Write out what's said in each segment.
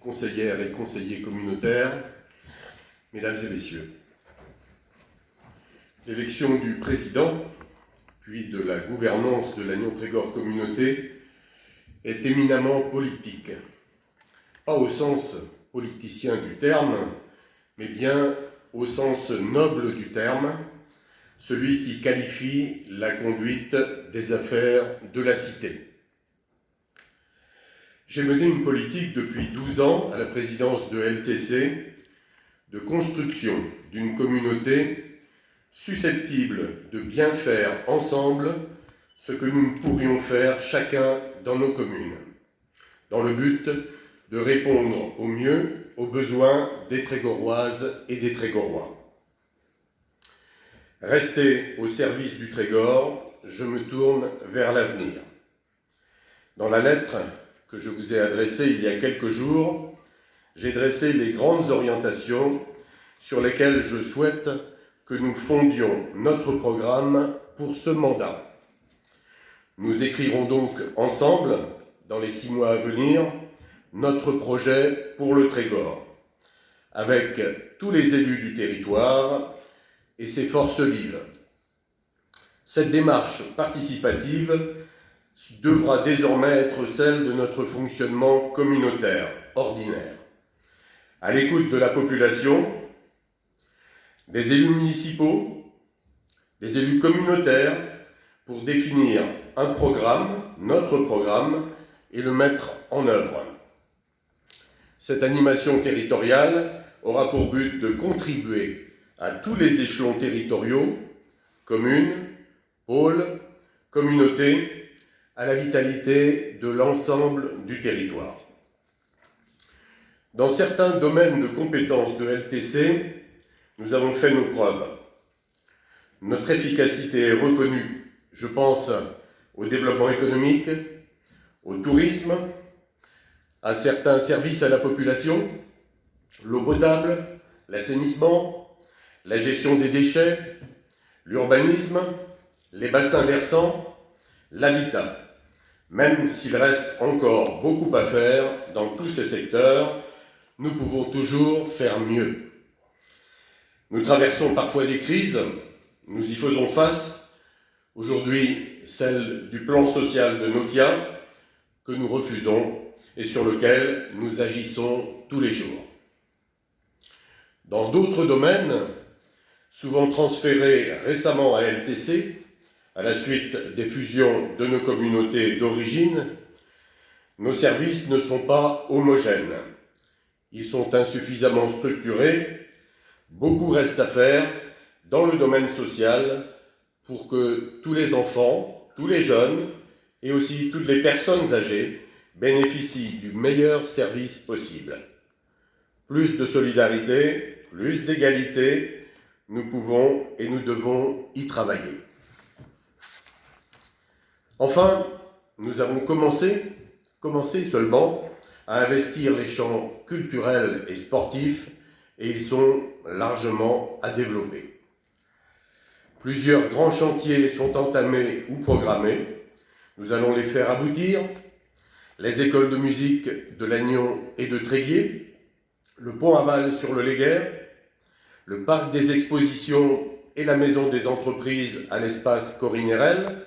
Conseillères et conseillers communautaires, mesdames et messieurs, l'élection du président, puis de la gouvernance de l'Agnon Trégor Communauté est éminemment politique. Pas au sens politicien du terme, mais bien au sens noble du terme, celui qui qualifie la conduite des affaires de la cité. J'ai mené une politique depuis 12 ans à la présidence de LTC de construction d'une communauté susceptible de bien faire ensemble ce que nous ne pourrions faire chacun dans nos communes, dans le but de répondre au mieux aux besoins des Trégoroises et des Trégorois. Resté au service du Trégor, je me tourne vers l'avenir. Dans la lettre que je vous ai adressée il y a quelques jours, j'ai dressé les grandes orientations sur lesquelles je souhaite que nous fondions notre programme pour ce mandat. Nous écrirons donc ensemble, dans les 6 mois à venir, notre projet pour le Trégor, avec tous les élus du territoire et ses forces vives. Cette démarche participative devra désormais être celle de notre fonctionnement communautaire, ordinaire, à l'écoute de la population, des élus municipaux, des élus communautaires, pour définir un programme, notre programme, et le mettre en œuvre. Cette animation territoriale aura pour but de contribuer à tous les échelons territoriaux, communes, pôles, communautés, à la vitalité de l'ensemble du territoire. Dans certains domaines de compétences de LTC, nous avons fait nos preuves. Notre efficacité est reconnue. Je pense au développement économique, au tourisme, à certains services à la population, l'eau potable, l'assainissement, la gestion des déchets, l'urbanisme, les bassins versants, l'habitat. Même s'il reste encore beaucoup à faire dans tous ces secteurs, nous pouvons toujours faire mieux. Nous traversons parfois des crises, nous y faisons face. Aujourd'hui, celle du plan social de Nokia, que nous refusons et sur lequel nous agissons tous les jours. Dans d'autres domaines, souvent transférés récemment à LTC, à la suite des fusions de nos communautés d'origine, nos services ne sont pas homogènes. Ils sont insuffisamment structurés. Beaucoup reste à faire dans le domaine social pour que tous les enfants, tous les jeunes et aussi toutes les personnes âgées bénéficient du meilleur service possible. Plus de solidarité, plus d'égalité, nous pouvons et nous devons y travailler. Enfin, nous avons commencé seulement à investir les champs culturels et sportifs et ils sont largement à développer. Plusieurs grands chantiers sont entamés ou programmés. Nous allons les faire aboutir. Les écoles de musique de Lannion et de Tréguier, le pont aval sur le Léguer, le parc des expositions et la maison des entreprises à l'espace Corinérel,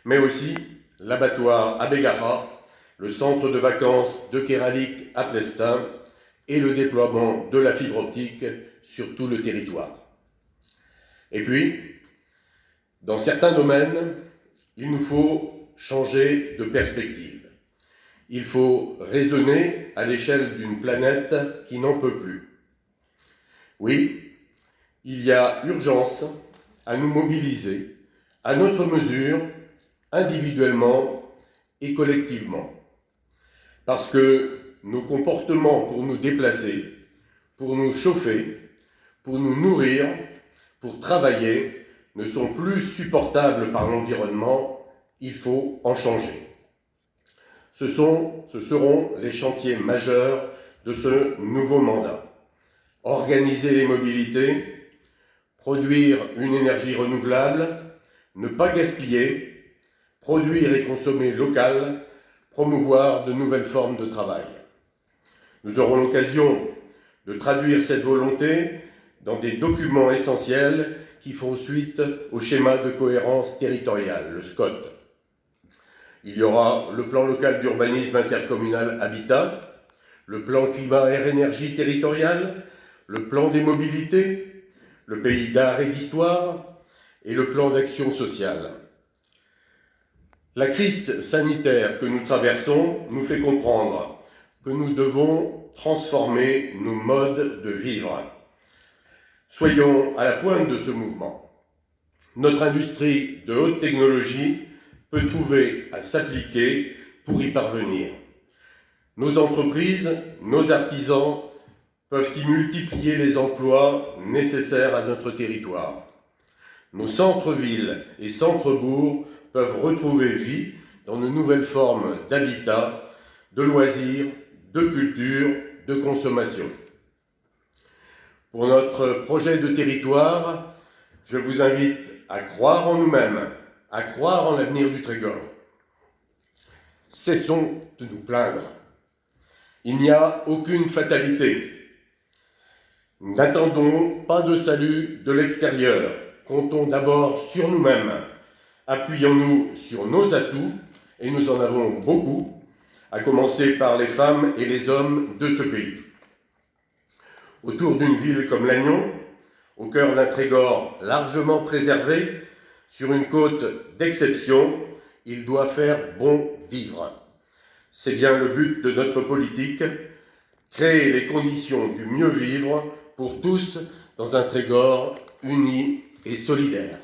mais aussi l'abattoir à Bégara, le centre de vacances de Kéralik à Plestin et le déploiement de la fibre optique sur tout le territoire. Et puis, dans certains domaines, il nous faut changer de perspective. Il faut raisonner à l'échelle d'une planète qui n'en peut plus. Oui, il y a urgence à nous mobiliser à notre mesure, individuellement et collectivement. Parce que nos comportements pour nous déplacer, pour nous chauffer, pour nous nourrir, pour travailler, ne sont plus supportables par l'environnement, il faut en changer. Ce seront les chantiers majeurs de ce nouveau mandat. Organiser les mobilités, produire une énergie renouvelable, ne pas gaspiller, produire et consommer local, promouvoir de nouvelles formes de travail. Nous aurons l'occasion de traduire cette volonté dans des documents essentiels qui font suite au schéma de cohérence territoriale, le SCOT. Il y aura le plan local d'urbanisme intercommunal Habitat, le plan climat air énergie territorial, le plan des mobilités, le pays d'art et d'histoire et le plan d'action sociale. La crise sanitaire que nous traversons nous fait comprendre que nous devons transformer nos modes de vivre. Soyons à la pointe de ce mouvement. Notre industrie de haute technologie peut trouver à s'appliquer pour y parvenir. Nos entreprises, nos artisans peuvent y multiplier les emplois nécessaires à notre territoire. Nos centres-villes et centres-bourgs peuvent retrouver vie dans de nouvelles formes d'habitat, de loisirs, de culture, de consommation. Pour notre projet de territoire, je vous invite à croire en nous-mêmes, à croire en l'avenir du Trégor. Cessons de nous plaindre. Il n'y a aucune fatalité. N'attendons pas de salut de l'extérieur. Comptons d'abord sur nous-mêmes. Appuyons-nous sur nos atouts, et nous en avons beaucoup, à commencer par les femmes et les hommes de ce pays. Autour d'une ville comme Lannion, au cœur d'un Trégor largement préservé, sur une côte d'exception, il doit faire bon vivre. C'est bien le but de notre politique, créer les conditions du mieux vivre pour tous dans un Trégor uni et solidaire.